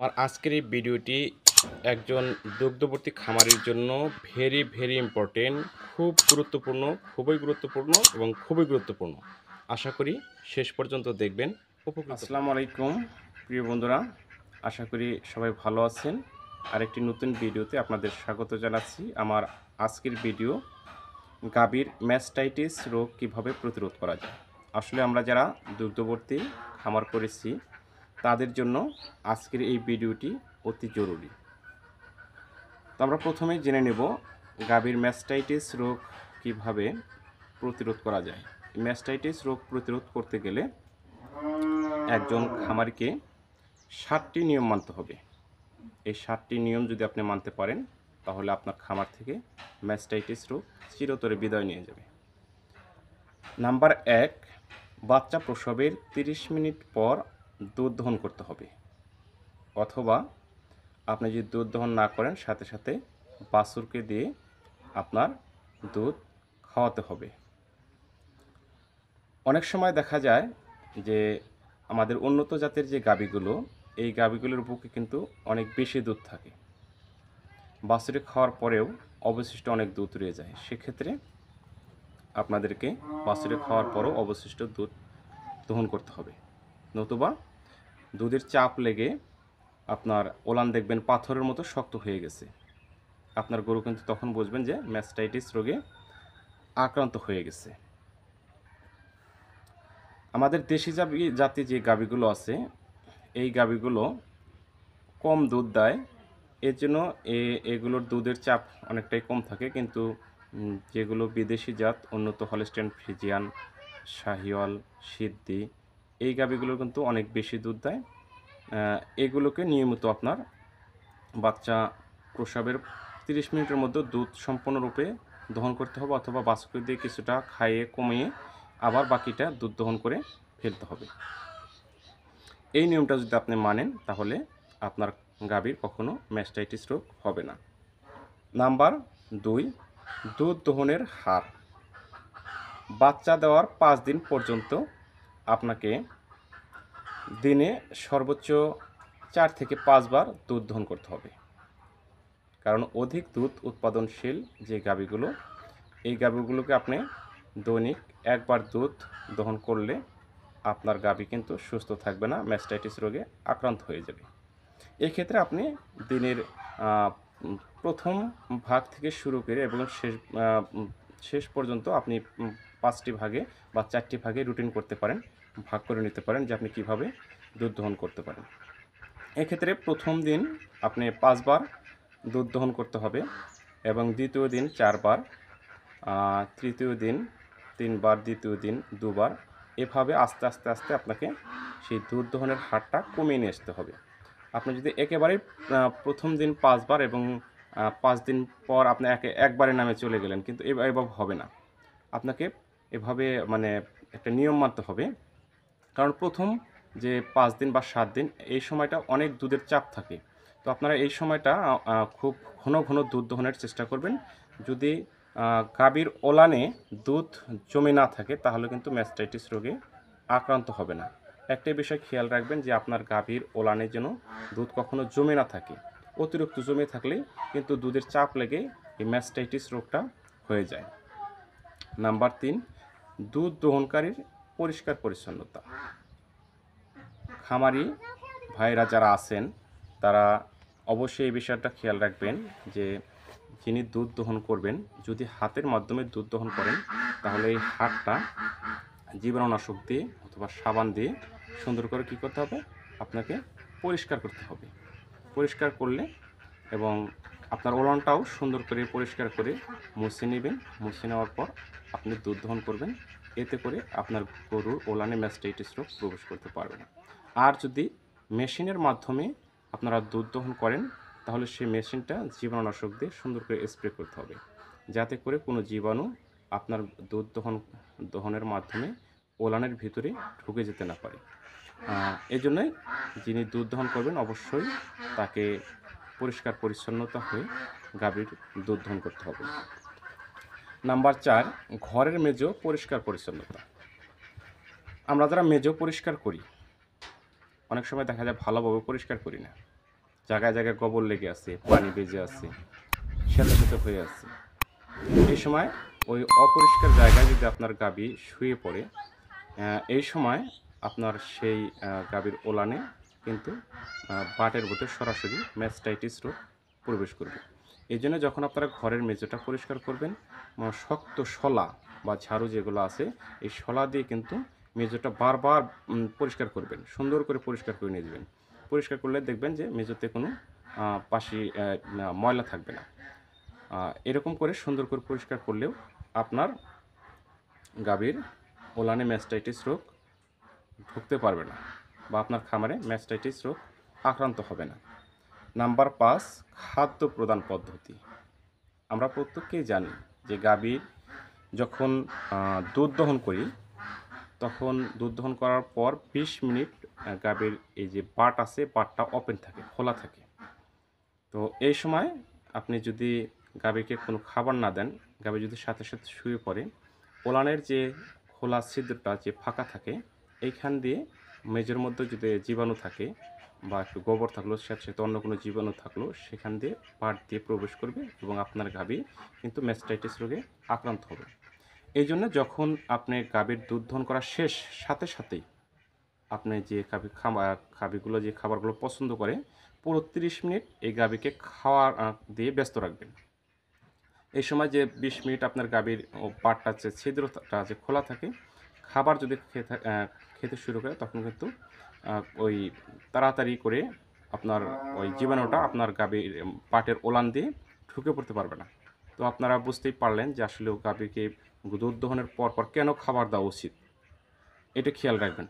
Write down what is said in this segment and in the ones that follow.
আর আজকের এই ভিডিওটি একজন দুগ্ধবর্তী খামারির জন্য ভেরি ইম্পর্টেন্ট, খুবই গুরুত্বপূর্ণ এবং খুবই গুরুত্বপূর্ণ। আশা করি শেষ পর্যন্ত দেখবেন, উপকৃত। আসসালামু আলাইকুম প্রিয় বন্ধুরা, আশা করি সবাই ভালো আছেন। আরেকটি নতুন ভিডিওতে আপনাদের স্বাগত জানাচ্ছি। আমার আজকের ভিডিও গাভীর ম্যাস্টাইটিস রোগ কিভাবে প্রতিরোধ করা যায়। আসলে আমরা যারা দুগ্ধবর্তী খামার করেছি তাদের জন্য আজকের এই ভিডিওটি অতি জরুরি। তো আমরা প্রথমেই জেনে নেব গাভীর ম্যাস্টাইটিস রোগ কিভাবে প্রতিরোধ করা যায়। ম্যাস্টাইটিস রোগ প্রতিরোধ করতে গেলে একজন খামারিকে 7টি নিয়ম মানতে হবে। এই 7টি নিয়ম যদি আপনি মানতে পারেন তাহলে আপনার খামার থেকে ম্যাস্টাইটিস রোগ চিরতরে বিদায় নিয়ে যাবে। নাম্বার 1, বাচ্চা প্রসবের 30 মিনিট পর দুধ দহন করতে হবে, অথবা আপনি যদি দুধ দহন না করেন সাথে সাথে বাছুরকে দিয়ে আপনার দুধ খাওয়াতে হবে। অনেক সময় দেখা যায় যে আমাদের উন্নত জাতের যে গাভীগুলো, এই গাভীগুলোর বুকে কিন্তু অনেক বেশি দুধ থাকে, বাছুরে খাওয়ার পরেও অবশিষ্ট অনেক দুধ রয়ে যায়। সেক্ষেত্রে আপনাদেরকে বাছুরে খাওয়ার পরও অবশিষ্ট দুধ দহন করতে হবে, নতুবা দুধের চাপ লেগে আপনার ওলান দেখবেন পাথরের মতো শক্ত হয়ে গেছে। আপনার গরু কিন্তু তখন বুঝবেন যে ম্যাস্টাইটিস রোগে আক্রান্ত হয়ে গেছে। আমাদের দেশি জাতি যে গাভীগুলো আছে, এই গাভীগুলো কম দুধ দেয়, এর জন্য এগুলোর দুধের চাপ অনেকটাই কম থাকে। কিন্তু যেগুলো বিদেশি জাত, উন্নত হলস্টেইন ফ্রিজিয়ান, শাহিওয়াল, সিদ্ধি, এই গাভীগুলো কিন্তু অনেক বেশি দুধ দেয়। এগুলোকে নিয়মিত আপনার বাচ্চা প্রসবের 30 মিনিটের মধ্যে দুধ সম্পূর্ণরূপে দহন করতে হবে, অথবা বাছুরকে দিয়ে কিছুটা খাইয়ে কমিয়ে আবার বাকিটা দুধ দহন করে ফেলতে হবে। এই নিয়মটা যদি আপনি মানেন তাহলে আপনার গাভীর কখনো ম্যাস্টাইটিস রোগ হবে না। নাম্বার 2, দুধ দহনের হার। বাচ্চা দেওয়ার 5 দিন পর্যন্ত আপনাকে দিনে সর্বোচ্চ 4 থেকে 5 বার দুধ দহন করতে হবে। কারণ অধিক দুধ উৎপাদনশীল যে গাভীগুলো, এই গাভীগুলোকে আপনি দৈনিক একবার দুধ দহন করলে আপনার গাভী কিন্তু সুস্থ থাকবে না, ম্যাস্টাইটিস রোগে আক্রান্ত হয়ে যাবে। এক্ষেত্রে আপনি দিনের প্রথম ভাগ থেকে শুরু করে এবং শেষ পর্যন্ত আপনি 5টি ভাগে বা 4টি ভাগে রুটিন করতে পারেন, ভাগ করে নিতে পারেন যে আপনি কিভাবে দুধ দহন করতে পারেন। এক্ষেত্রে প্রথম দিন আপনি 5 বার দুধ দহন করতে হবে, এবং দ্বিতীয় দিন 4 বার, তৃতীয় দিন 3 বার, দ্বিতীয় দিন 2 বার। এভাবে আস্তে আস্তে আপনাকে সেই দুধ দহনের হারটা কমিয়ে নিয়ে আসতে হবে। আপনি যদি একেবারেই প্রথম দিন 5 বার এবং 5 দিন পর আপনি একবারে নামে চলে গেলেন, কিন্তু এভাবে হবে না। আপনাকে এভাবে মানে একটা নিয়ম মানতে হবে। কারণ প্রথম যে 5 দিন বা 7 দিন, এই সময়টা অনেক দুধের চাপ থাকে। তো আপনারা এই সময়টা খুব ঘন দুধ দহনের চেষ্টা করবেন। যদি গাভীর ওলানে দুধ জমে না থাকে তাহলে কিন্তু ম্যাস্টাইটিস রোগে আক্রান্ত হবে না। একটাই বিষয় খেয়াল রাখবেন যে আপনার গাভীর ওলানে যেন দুধ কখনো জমে না থাকে। অতিরিক্ত জমে থাকলে কিন্তু দুধের চাপ লেগে এই ম্যাস্টাইটিস রোগটা হয়ে যায়। নাম্বার 3, দুধ দহনকারীর পরিষ্কার পরিচ্ছন্নতা। খামারি ভাইরা যারা আছেন তারা অবশ্যই এই বিষয়টা খেয়াল রাখবেন যে যিনি দুধ দহন করবেন, যদি হাতের মাধ্যমে দুধ দহন করেন তাহলে এই হাতটা জীবাণুনাশক দিয়ে অথবা সাবান দিয়ে সুন্দর করে কী করতে হবে, আপনাকে পরিষ্কার করতে হবে। পরিষ্কার করলে এবং আপনার ওলানটাও সুন্দর করে পরিষ্কার করে মুছে নেবেন। মুছে নেওয়ার পর আপনি দুধ দহন করবেন। এতে করে আপনার গরুর ওলানে ম্যাস্টাইটিস রোগ প্রবেশ করতে পারবে না। আর যদি মেশিনের মাধ্যমে আপনারা দুধ দহন করেন তাহলে সেই মেশিনটা জীবাণুনাশক দিয়ে সুন্দর করে স্প্রে করতে হবে, যাতে করে কোনো জীবাণু আপনার দুধ দহনের মাধ্যমে ওলানের ভিতরে ঢুকে যেতে না পারে। এই জন্যই যিনি দুধ দহন করবেন অবশ্যই তাকে পরিষ্কার পরিচ্ছন্নতা হয়ে গাভীর দুধ দহন করতে হবে। নাম্বার 4, ঘরের মেঝে পরিষ্কার পরিচ্ছন্নতা। আমরা যারা মেঝে পরিষ্কার করি, অনেক সময় দেখা যায় ভালোভাবে পরিষ্কার করি না। জায়গায় জায়গায় গোবর লেগে আছে, পানি বেজে আছে, স্যাঁতস্যাঁতে হয়ে আছে। এই সময় ওই অপরিষ্কার জায়গায় যদি আপনার গাভী শুয়ে পড়ে, এই সময় আপনার সেই গাভীর ওলানে কিন্তু বাটের ভিতর সরাসরি ম্যাস্টাইটিস রোগ প্রবেশ করবে। এই জন্য যখন আপনারা ঘরের মেঝেটা পরিষ্কার করবেন, শক্ত শলা বা ঝাড়ু যেগুলো আছে, এই শলা দিয়ে কিন্তু মেঝেটা বারবার পরিষ্কার করবেন, সুন্দর করে পরিষ্কার করে নিয়ে যাবেন। পরিষ্কার করলে দেখবেন যে মেঝেতে কোনো পাশি ময়লা থাকবে না। এরকম করে সুন্দর করে পরিষ্কার করলেও আপনার গাভীর ওলানে ম্যাস্টাইটিস রোগ ঢুকতে পারবে না বা আপনার খামারে ম্যাস্টাইটিস রোগ আক্রান্ত হবে না। নাম্বার 5, খাদ্য প্রদান পদ্ধতি। আমরা প্রত্যেকেই জানি যে গাভীর যখন দুধ দহন করি, তখন দুধ দহন করার পর 20 মিনিট গাভীর এই যে বাট আছে, বাটটা ওপেন থাকে, খোলা থাকে। তো এই সময় আপনি যদি গাভীকে কোনো খাবার না দেন, গাভী যদি সাথে সাথে শুয়ে পড়ে, ওলানের যে খোলা ছিদ্রটা যে ফাঁকা থাকে, এইখান দিয়ে মেঝের মধ্যে যদি জীবাণু থাকে বা একটু গোবর থাকলো, সাথে সাথে অন্য কোনো জীবাণু থাকলো, সেখান দিয়ে পাট দিয়ে প্রবেশ করবে এবং আপনার গাভী কিন্তু ম্যাস্টাইটিস রোগে আক্রান্ত হবে। এই জন্য যখন আপনি গাভীর দুধ দহন করা শেষ, সাথে সাথেই আপনি যে গাভীগুলো যে খাবারগুলো পছন্দ করে, পুরো 30 মিনিট এই গাভীকে খাওয়া দিয়ে ব্যস্ত রাখবেন। এই সময় যে 20 মিনিট আপনার গাভীর পাটটা যে ছিদ্রটা যে খোলা থাকে, খাবার যদি খেতে শুরু করে, তখন কিন্তু ওই তাড়াতাড়ি করে আপনার ওই জীবাণুটা আপনার গাভীর পাটের ওলান দিয়ে ঢুকে পড়তে পারবে না। তো আপনারা বুঝতেই পারলেন যে আসলে গাভীকে দুধ দহনের পর কেন খাবার দেওয়া উচিত, এটা খেয়াল রাখবেন।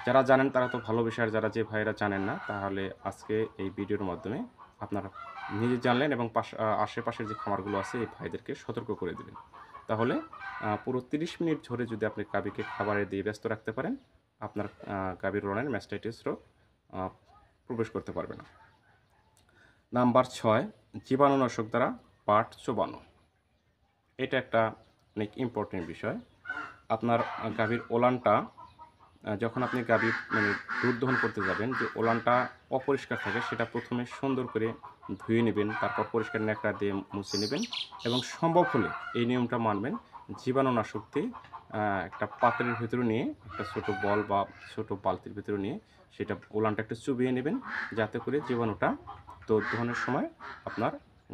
যারা জানেন তারা তো ভালো বিষয়, আর যারা যে ভাইয়েরা জানেন না, তাহলে আজকে এই ভিডিওর মাধ্যমে আপনারা নিজে জানলেন এবং আশেপাশের যে খামারগুলো আছে এই ভাইদেরকে সতর্ক করে দেবেন। তাহলে পুরো 30 মিনিট ধরে যদি আপনি গাভীকে খাবারে দিয়ে ব্যস্ত রাখতে পারেন, আপনার গাভীর ওলানে ম্যাস্টাইটিস রোগ প্রবেশ করতে পারবে না। নাম্বার 6, জীবাণুনাশক দ্বারা পাট চোবানো। এটা একটা অনেক ইম্পর্টেন্ট বিষয়। আপনার গাভীর ওলানটা যখন আপনি গাভী দুধ দহন করতে যাবেন, যে ওলানটা অপরিষ্কার থাকে সেটা প্রথমে সুন্দর করে ধুয়ে নেবেন, তারপর পরিষ্কার ন্যাকড়া দিয়ে মুছে নেবেন এবং সম্ভব হলে এই নিয়মটা মানবেন, জীবাণুনাশক দিয়ে একটা পাত্রের ভিতরে নিয়ে, একটা ছোটো বল বা ছোটো বালতির ভিতরে নিয়ে সেটা ওলানটা একটু চুবিয়ে নেবেন, যাতে করে জীবাণুটা দুধ দহনের সময় আপনার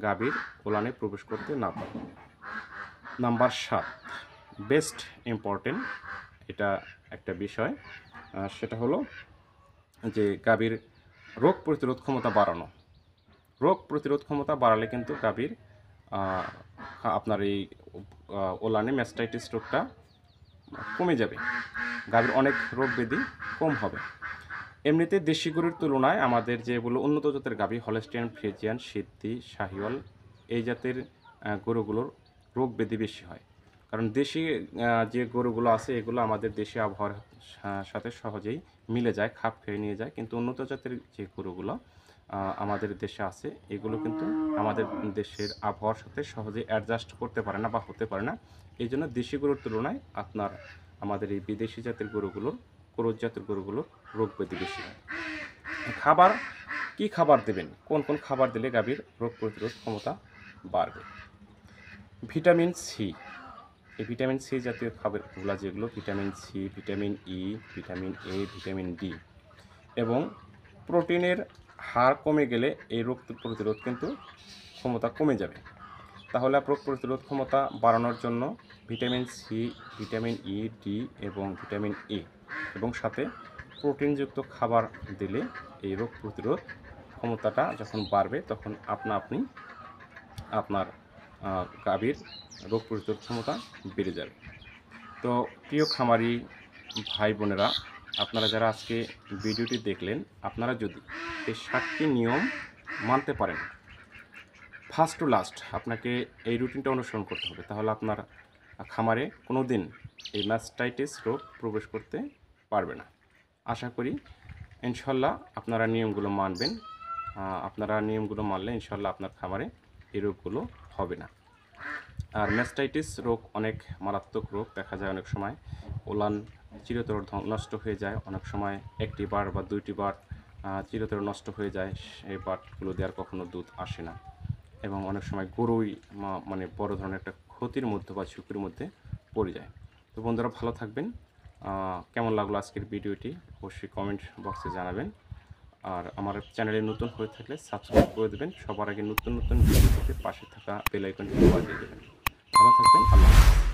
গাভীর ওলানে প্রবেশ করতে না পারে। নাম্বার 7, বেস্ট ইম্পর্টেন্ট, এটা একটা বিষয়, সেটা হলো যে গাভীর রোগ প্রতিরোধ ক্ষমতা বাড়ানো। রোগ প্রতিরোধ ক্ষমতা বাড়ালে কিন্তু গাভীর আপনার এই ওলানে ম্যাস্টাইটিস রোগটা কমে যাবে, গাভীর অনেক রোগ ব্যাধি কম হবে। এমনিতে দেশি গরুর তুলনায় আমাদের যেগুলো উন্নত জাতের গাভী, হলস্টিয়ান, ফ্রিজিয়ান, সিদ্ধি, শাহিওয়াল, এই জাতের গরুগুলোর রোগ ব্যাধি বেশি হয়। কারণ দেশি যে গরুগুলো আছে এগুলো আমাদের দেশি আবহাওয়ার সাথে সহজেই মিলে যায়, খাপ খেয়ে নিয়ে যায়। কিন্তু উন্নত জাতের যে গরুগুলো আমাদের দেশে আছে, এগুলো কিন্তু আমাদের দেশের আবহাওয়ার সাথে সহজে অ্যাডজাস্ট করতে পারে না বা হতে পারে না। এই জন্য দেশি গরুর তুলনায় আপনার আমাদের এই বিদেশি জাতের গরুগুলোর, ক্রস জাতের গরুগুলোর রোগ ব্যাধি বেশি হয়। খাবার, কি খাবার দেবেন, কোন কোন খাবার দিলে গাভীর রোগ প্রতিরোধ ক্ষমতা বাড়বে? ভিটামিন সি, এই ভিটামিন সি জাতীয় খাবারগুলো যেগুলো, vitamin C, vitamin E, vitamin A, vitamin D এবং প্রোটিনের হার কমে গেলে এই রোগ প্রতিরোধ কিন্তু ক্ষমতা কমে যাবে। তাহলে রোগ প্রতিরোধ ক্ষমতা বাড়ানোর জন্য vitamin C, vitamin E, D এবং ভিটামিন এ এবং সাথে প্রোটিনযুক্ত খাবার দিলে এই রোগ প্রতিরোধ ক্ষমতাটা যখন বাড়বে, তখন আপনি আপনার গাভীর রোগ প্রতিরোধ ক্ষমতা বেড়ে যাবে। তো প্রিয় খামারি ভাই বোনেরা, আপনারা যারা আজকে ভিডিওটি দেখলেন, আপনারা যদি এই 7টি নিয়ম মানতে পারেন, ফার্স্ট টু লাস্ট আপনাকে এই রুটিনটা অনুসরণ করতে হবে, তাহলে আপনার খামারে কোনো দিন এই ম্যাস্টাইটিস রোগ প্রবেশ করতে পারবে না। আশা করি ইনশাল্লাহ আপনারা নিয়মগুলো মানবেন। আপনারা নিয়মগুলো মানলে ইনশাল্লাহ আপনার খামারে এই রোগগুলো হবে না। আর ম্যাস্টাইটিস রোগ অনেক মারাত্মক রোগ, দেখা যায় অনেক সময় ওলান চিরতর নষ্ট হয়ে যায়, অনেক সময় 1টি বার বা 2টি বার চিরতরে নষ্ট হয়ে যায়, সেই বাটগুলো দিয়ে আর কখনো দুধ আসে না এবং অনেক সময় গরুই মানে বড় ধরনের একটা ক্ষতির মধ্যে বা ঝুঁকির মধ্যে পড়ে যায়। তো বন্ধুরা ভালো থাকবেন। কেমন লাগলো আজকের ভিডিওটি অবশ্যই কমেন্ট বক্সে জানাবেন। আর আমার চ্যানেলে নতুন হয়ে থাকলে সাবস্ক্রাইব করে দেবেন। সবার আগে নতুন নতুন ভিডিও পেতে পাশে থাকা বেল আইকনটি বাজিয়ে দেবেন। ভালো থাকবেন। আল্লাহ হাফেজ।